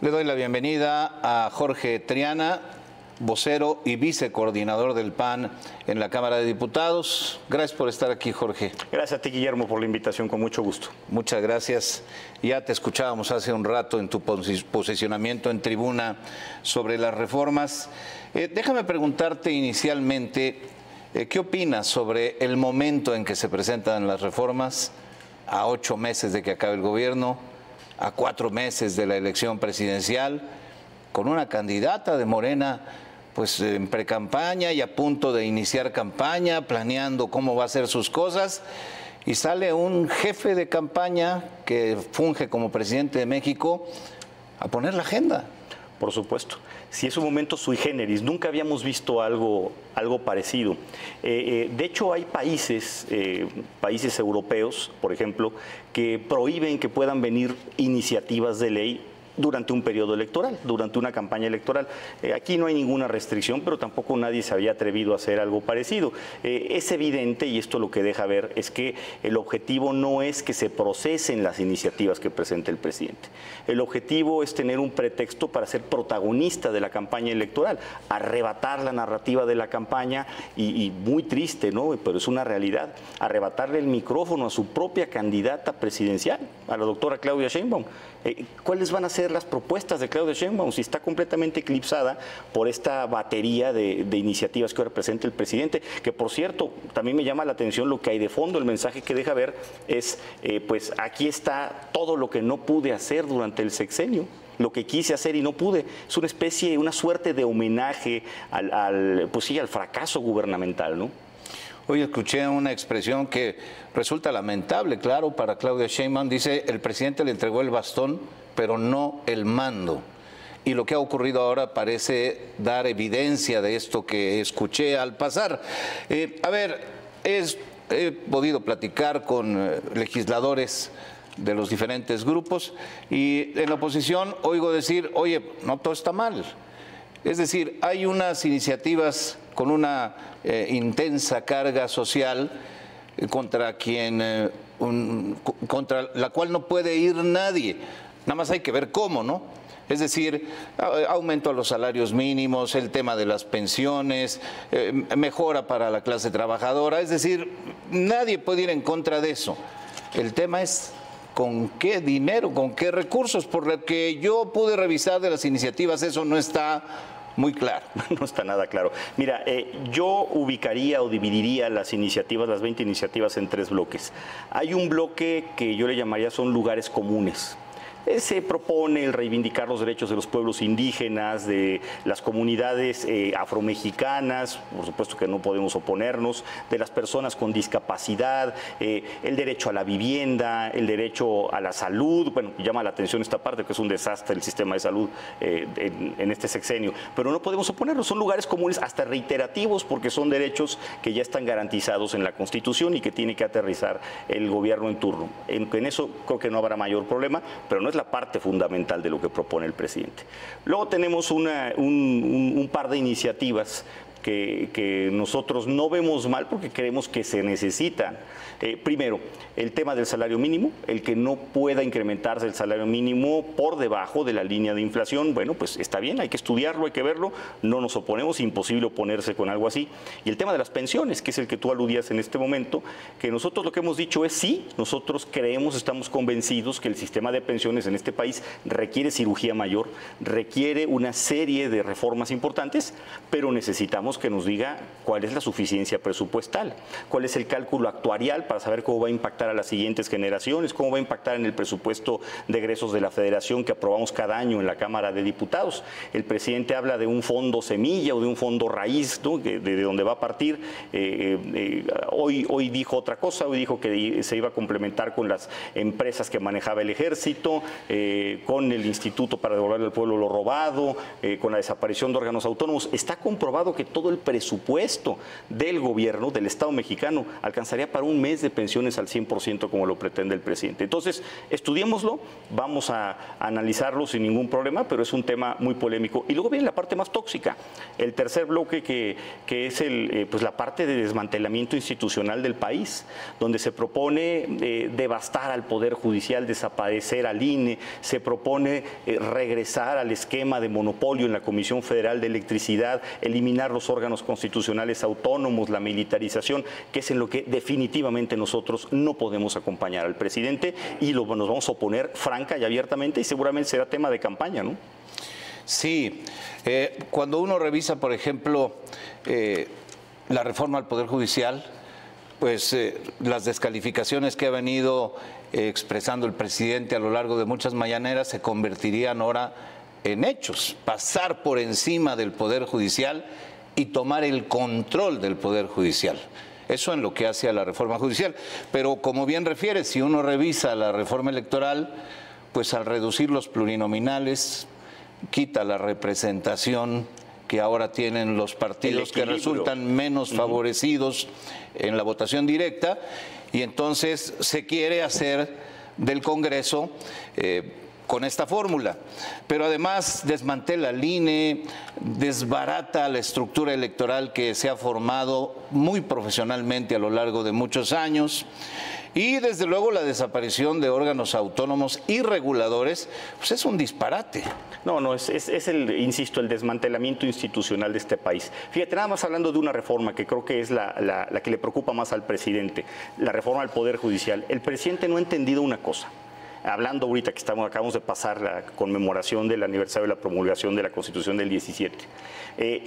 Le doy la bienvenida a Jorge Triana, vocero y vicecoordinador del PAN en la Cámara de Diputados. Gracias por estar aquí, Jorge. Gracias a ti, Guillermo, por la invitación, con mucho gusto. Muchas gracias. Ya te escuchábamos hace un rato en tu posicionamiento en tribuna sobre las reformas. Déjame preguntarte inicialmente, ¿qué opinas sobre el momento en que se presentan las reformas a 8 meses de que acabe el gobierno, a 4 meses de la elección presidencial, con una candidata de Morena pues en precampaña y a punto de iniciar campaña, planeando cómo va a hacer sus cosas, y sale un jefe de campaña que funge como presidente de México a poner la agenda? Por supuesto. Sí, es un momento sui generis. Nunca habíamos visto algo parecido. De hecho, hay países europeos, por ejemplo, que prohíben que puedan venir iniciativas de ley durante un periodo electoral, durante una campaña electoral. Aquí no hay ninguna restricción, pero tampoco nadie se había atrevido a hacer algo parecido. Es evidente, y esto lo que deja ver, es que el objetivo no es que se procesen las iniciativas que presente el presidente. El objetivo es tener un pretexto para ser protagonista de la campaña electoral, arrebatar la narrativa de la campaña y muy triste, ¿no? Pero es una realidad, arrebatarle el micrófono a su propia candidata presidencial, a la doctora Claudia Sheinbaum. ¿Cuáles van a ser las propuestas de Claudia Sheinbaum si está completamente eclipsada por esta batería de iniciativas que ahora presenta el presidente? Que, por cierto, también me llama la atención lo que hay de fondo. El mensaje que deja ver es, pues aquí está todo lo que no pude hacer durante el sexenio, lo que quise hacer y no pude. Es una especie, una suerte de homenaje al fracaso gubernamental, ¿no? Hoy escuché una expresión que resulta lamentable, claro, para Claudia Sheinbaum. Dice, el presidente le entregó el bastón, pero no el mando. Y lo que ha ocurrido ahora parece dar evidencia de esto que escuché al pasar. He podido platicar con legisladores de los diferentes grupos y en la oposición oigo decir, oye, no todo está mal. Es decir, hay unas iniciativas con una intensa carga social contra la cual no puede ir nadie. Nada más hay que ver cómo, ¿no? Es decir, aumento a los salarios mínimos, el tema de las pensiones, mejora para la clase trabajadora. Es decir, nadie puede ir en contra de eso. El tema es con qué dinero, con qué recursos. Por lo que yo pude revisar de las iniciativas, eso no está muy claro. No está nada claro. Mira, yo ubicaría o dividiría las iniciativas, las 20 iniciativas, en 3 bloques. Hay un bloque que yo le llamaría son lugares comunes. Se propone el reivindicar los derechos de los pueblos indígenas, de las comunidades afromexicanas, por supuesto que no podemos oponernos, de las personas con discapacidad, el derecho a la vivienda, el derecho a la salud. Bueno, llama la atención esta parte, que es un desastre el sistema de salud en este sexenio, pero no podemos oponernos. Son lugares comunes, hasta reiterativos, porque son derechos que ya están garantizados en la Constitución y que tiene que aterrizar el gobierno en turno. En eso creo que no habrá mayor problema, pero no es la parte fundamental de lo que propone el presidente. Luego tenemos un par de iniciativas que nosotros no vemos mal porque creemos que se necesitan. Primero, el tema del salario mínimo, el que no pueda incrementarse el salario mínimo por debajo de la línea de inflación. Bueno, pues está bien, hay que estudiarlo, hay que verlo, no nos oponemos, imposible oponerse con algo así. Y el tema de las pensiones, que es el que tú aludías en este momento, que nosotros lo que hemos dicho es sí, nosotros creemos, estamos convencidos que el sistema de pensiones en este país requiere cirugía mayor, requiere una serie de reformas importantes, pero necesitamos que nos diga cuál es la suficiencia presupuestal, cuál es el cálculo actuarial para saber cómo va a impactar a las siguientes generaciones, cómo va a impactar en el presupuesto de egresos de la Federación que aprobamos cada año en la Cámara de Diputados. El presidente habla de un fondo semilla o de un fondo raíz, ¿no?, de donde va a partir. Hoy dijo otra cosa, hoy dijo que se iba a complementar con las empresas que manejaba el ejército, con el Instituto para devolverle al pueblo lo robado, con la desaparición de órganos autónomos. Está comprobado que todo todo el presupuesto del gobierno, del Estado mexicano, alcanzaría para un mes de pensiones al 100% como lo pretende el presidente. Entonces, estudiémoslo, vamos a analizarlo sin ningún problema, pero es un tema muy polémico. Y luego viene la parte más tóxica, el tercer bloque que es pues la parte de desmantelamiento institucional del país, donde se propone devastar al Poder Judicial, desaparecer al INE, se propone regresar al esquema de monopolio en la Comisión Federal de Electricidad, eliminar los órganos constitucionales autónomos, la militarización, que es en lo que definitivamente nosotros no podemos acompañar al presidente y nos vamos a oponer franca y abiertamente, y seguramente será tema de campaña, ¿no? Sí, cuando uno revisa, por ejemplo, la reforma al Poder Judicial, pues las descalificaciones que ha venido expresando el presidente a lo largo de muchas mañaneras se convertirían ahora en hechos, pasar por encima del Poder Judicial y tomar el control del Poder Judicial. Eso en lo que hace a la reforma judicial. Pero como bien refiere, si uno revisa la reforma electoral, pues al reducir los plurinominales, quita la representación que ahora tienen los partidos que resultan menos favorecidos en la votación directa, y entonces se quiere hacer del Congreso con esta fórmula. Pero además desmantela el INE, desbarata la estructura electoral que se ha formado muy profesionalmente a lo largo de muchos años. Y desde luego la desaparición de órganos autónomos y reguladores, pues es un disparate. No, es insisto, el desmantelamiento institucional de este país. Fíjate, nada más hablando de una reforma que creo que es la que le preocupa más al presidente, la reforma al Poder Judicial. El presidente no ha entendido una cosa. Hablando ahorita que acabamos de pasar la conmemoración del aniversario de la promulgación de la Constitución del 17.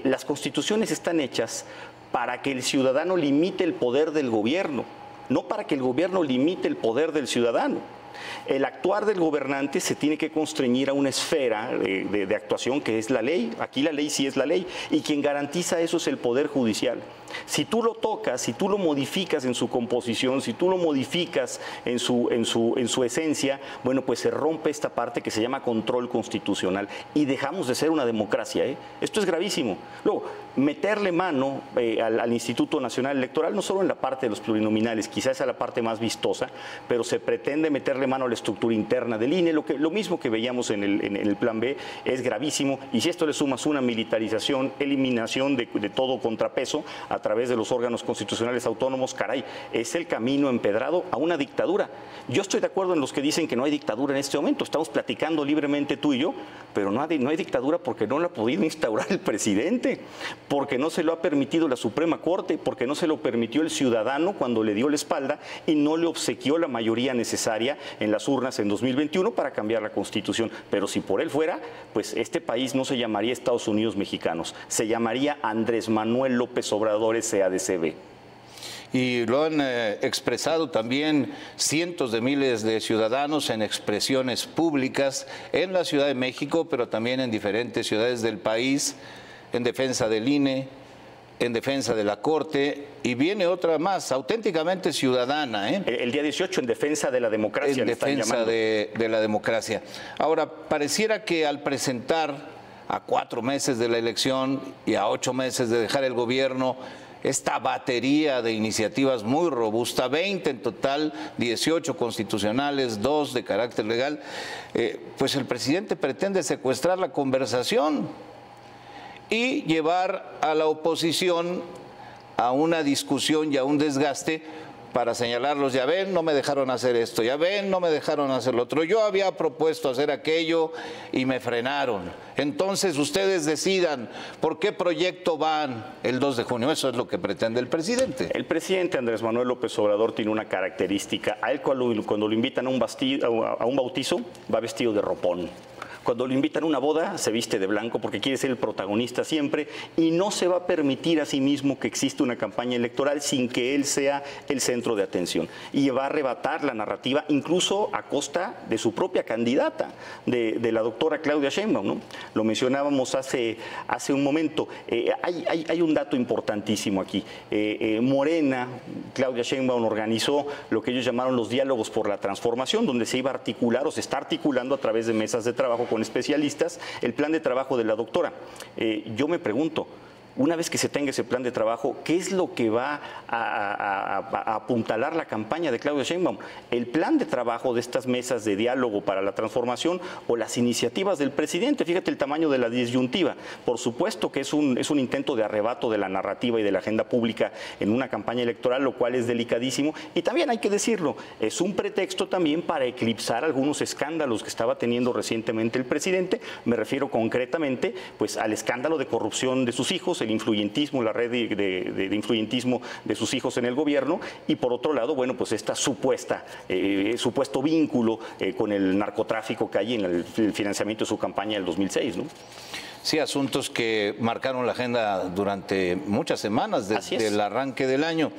Las constituciones están hechas para que el ciudadano limite el poder del gobierno, no para que el gobierno limite el poder del ciudadano. El actuar del gobernante se tiene que constreñir a una esfera de actuación que es la ley. Aquí la ley sí es la ley, y quien garantiza eso es el Poder Judicial. Si tú lo tocas, si tú lo modificas en su composición, si tú lo modificas en su esencia, bueno, pues se rompe esta parte que se llama control constitucional y dejamos de ser una democracia, ¿eh? Esto es gravísimo. Luego, meterle mano al Instituto Nacional Electoral, no solo en la parte de los plurinominales, quizás esa es la parte más vistosa, pero se pretende meterle mano a la estructura interna del INE, lo mismo que veíamos en el plan B, es gravísimo. Y si esto le sumas una militarización, eliminación de todo contrapeso a través de los órganos constitucionales autónomos, caray, es el camino empedrado a una dictadura. Yo estoy de acuerdo en los que dicen que no hay dictadura en este momento, estamos platicando libremente tú y yo, pero no hay dictadura porque no la ha podido instaurar el presidente, porque no se lo ha permitido la Suprema Corte, porque no se lo permitió el ciudadano cuando le dio la espalda y no le obsequió la mayoría necesaria en las urnas en 2021 para cambiar la Constitución. Pero si por él fuera, pues este país no se llamaría Estados Unidos Mexicanos, se llamaría Andrés Manuel López Obrador SADCB. Y lo han expresado también cientos de miles de ciudadanos en expresiones públicas en la Ciudad de México, pero también en diferentes ciudades del país, en defensa del INE, en defensa de la Corte, y viene otra más, auténticamente ciudadana. El día 18, en defensa de la democracia. En defensa de la democracia. Ahora, pareciera que al presentar a 4 meses de la elección y a 8 meses de dejar el gobierno esta batería de iniciativas muy robusta, 20 en total, 18 constitucionales, 2 de carácter legal, pues el presidente pretende secuestrar la conversación y llevar a la oposición a una discusión y a un desgaste para señalarlos: ya ven, no me dejaron hacer esto, ya ven, no me dejaron hacer lo otro, yo había propuesto hacer aquello y me frenaron. Entonces ustedes decidan por qué proyecto van el 2 de junio. Eso es lo que pretende el presidente. El presidente Andrés Manuel López Obrador tiene una característica. A él cuando lo invitan a un bautizo, va vestido de ropón. Cuando lo invitan a una boda, se viste de blanco porque quiere ser el protagonista siempre, y no se va a permitir a sí mismo que exista una campaña electoral sin que él sea el centro de atención. Y va a arrebatar la narrativa incluso a costa de su propia candidata, de la doctora Claudia Sheinbaum, ¿no? Lo mencionábamos hace un momento. Hay un dato importantísimo aquí. Morena, Claudia Sheinbaum, organizó lo que ellos llamaron los diálogos por la transformación, donde se iba a articular o se está articulando a través de mesas de trabajo con especialistas el plan de trabajo de la doctora. Yo me pregunto, una vez que se tenga ese plan de trabajo, ¿qué es lo que va a apuntalar la campaña de Claudia Sheinbaum? ¿El plan de trabajo de estas mesas de diálogo para la transformación o las iniciativas del presidente? Fíjate el tamaño de la disyuntiva. Por supuesto que es un intento de arrebato de la narrativa y de la agenda pública en una campaña electoral, lo cual es delicadísimo. Y también hay que decirlo, es un pretexto también para eclipsar algunos escándalos que estaba teniendo recientemente el presidente. Me refiero concretamente pues, al escándalo de corrupción de sus hijos, el influyentismo, la red de influyentismo de sus hijos en el gobierno, y por otro lado, bueno, pues esta supuesto vínculo con el narcotráfico que hay en el financiamiento de su campaña del 2006, ¿no? Sí, asuntos que marcaron la agenda durante muchas semanas desde el arranque del año.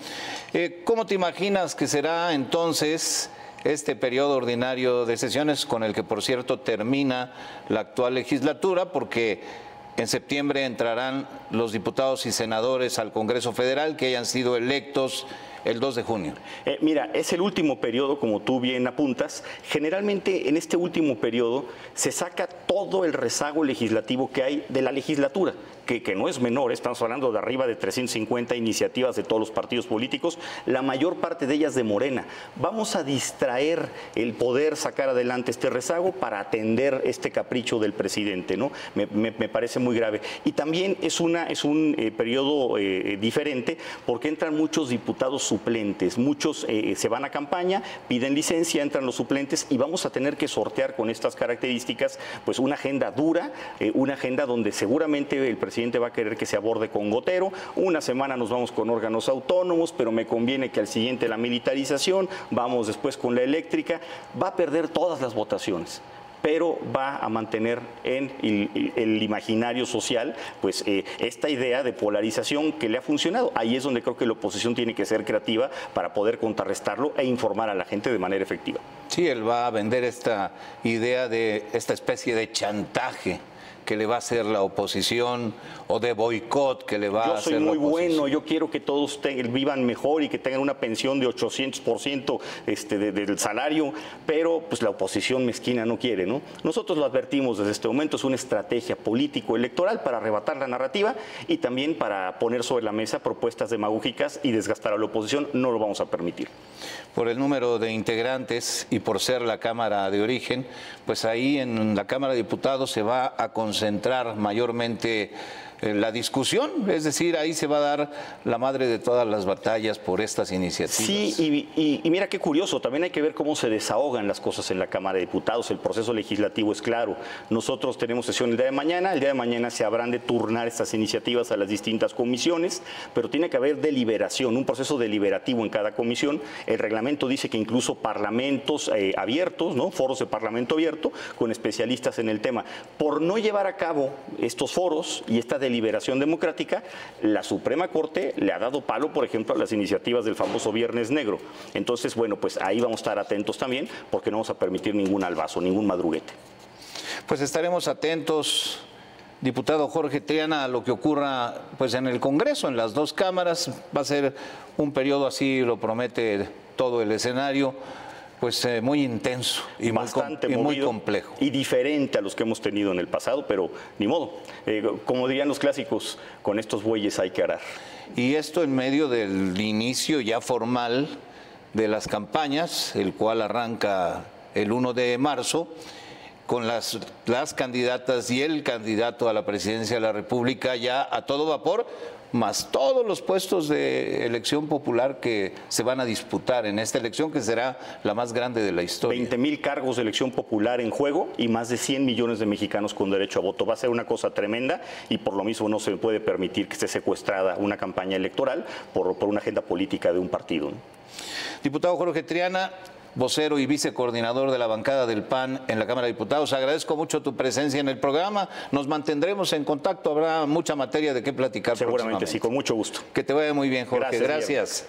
¿Cómo te imaginas que será entonces este periodo ordinario de sesiones, con el que, por cierto, termina la actual legislatura? Porque en septiembre entrarán los diputados y senadores al Congreso Federal que hayan sido electos el 2 de junio. Mira, es el último periodo, como tú bien apuntas. Generalmente en este último periodo se saca todo el rezago legislativo que hay de la legislatura, que no es menor. Estamos hablando de arriba de 350 iniciativas de todos los partidos políticos, la mayor parte de ellas de Morena. Vamos a distraer el poder sacar adelante este rezago para atender este capricho del presidente, ¿no? Me parece muy grave. Y también es un periodo diferente porque entran muchos diputados suplentes, muchos se van a campaña, piden licencia, entran los suplentes y vamos a tener que sortear con estas características pues una agenda dura, una agenda donde seguramente el presidente va a querer que se aborde con gotero. Una semana nos vamos con órganos autónomos, pero me conviene que al siguiente la militarización, vamos después con la eléctrica. Va a perder todas las votaciones, pero va a mantener en el imaginario social pues esta idea de polarización que le ha funcionado. Ahí es donde creo que la oposición tiene que ser creativa para poder contrarrestarlo e informar a la gente de manera efectiva. Sí, él va a vender esta idea de esta especie de chantaje que le va a hacer la oposición, o de boicot que le va a hacer la oposición. Yo soy muy bueno, yo quiero que todos vivan mejor y que tengan una pensión de 800% del salario, pero pues la oposición mezquina no quiere, ¿no? Nosotros lo advertimos desde este momento, es una estrategia político-electoral para arrebatar la narrativa y también para poner sobre la mesa propuestas demagógicas y desgastar a la oposición. No lo vamos a permitir. Por el número de integrantes y por ser la Cámara de origen, pues ahí en la Cámara de Diputados se va a concentrar mayormente la discusión, es decir, ahí se va a dar la madre de todas las batallas por estas iniciativas. Sí, y mira qué curioso, también hay que ver cómo se desahogan las cosas en la Cámara de Diputados. El proceso legislativo es claro. Nosotros tenemos sesión el día de mañana se habrán de turnar estas iniciativas a las distintas comisiones, pero tiene que haber deliberación, un proceso deliberativo en cada comisión. El reglamento dice que incluso parlamentos abiertos, ¿no? Foros de parlamento abierto con especialistas en el tema. Por no llevar a cabo estos foros y esta deliberación democrática, la Suprema Corte le ha dado palo, por ejemplo, a las iniciativas del famoso Viernes Negro. Entonces, bueno, pues ahí vamos a estar atentos también, porque no vamos a permitir ningún albazo, ningún madruguete. Pues estaremos atentos, diputado Jorge Triana, a lo que ocurra pues en el Congreso, en las dos cámaras. Va a ser un periodo, así lo promete todo el escenario, pues muy intenso y muy complejo. Y diferente a los que hemos tenido en el pasado, pero ni modo. Como dirían los clásicos, con estos bueyes hay que arar. Y esto en medio del inicio ya formal de las campañas, el cual arranca el 1 de marzo, con las candidatas y el candidato a la presidencia de la República ya a todo vapor, más todos los puestos de elección popular que se van a disputar en esta elección, que será la más grande de la historia. 20,000 cargos de elección popular en juego y más de 100 millones de mexicanos con derecho a voto. Va a ser una cosa tremenda y por lo mismo no se puede permitir que esté secuestrada una campaña electoral por una agenda política de un partido, ¿no? Diputado Jorge Triana, vocero y vicecoordinador de la bancada del PAN en la Cámara de Diputados, agradezco mucho tu presencia en el programa. Nos mantendremos en contacto, habrá mucha materia de qué platicar. Seguramente sí, con mucho gusto. Que te vaya muy bien, Jorge. Gracias.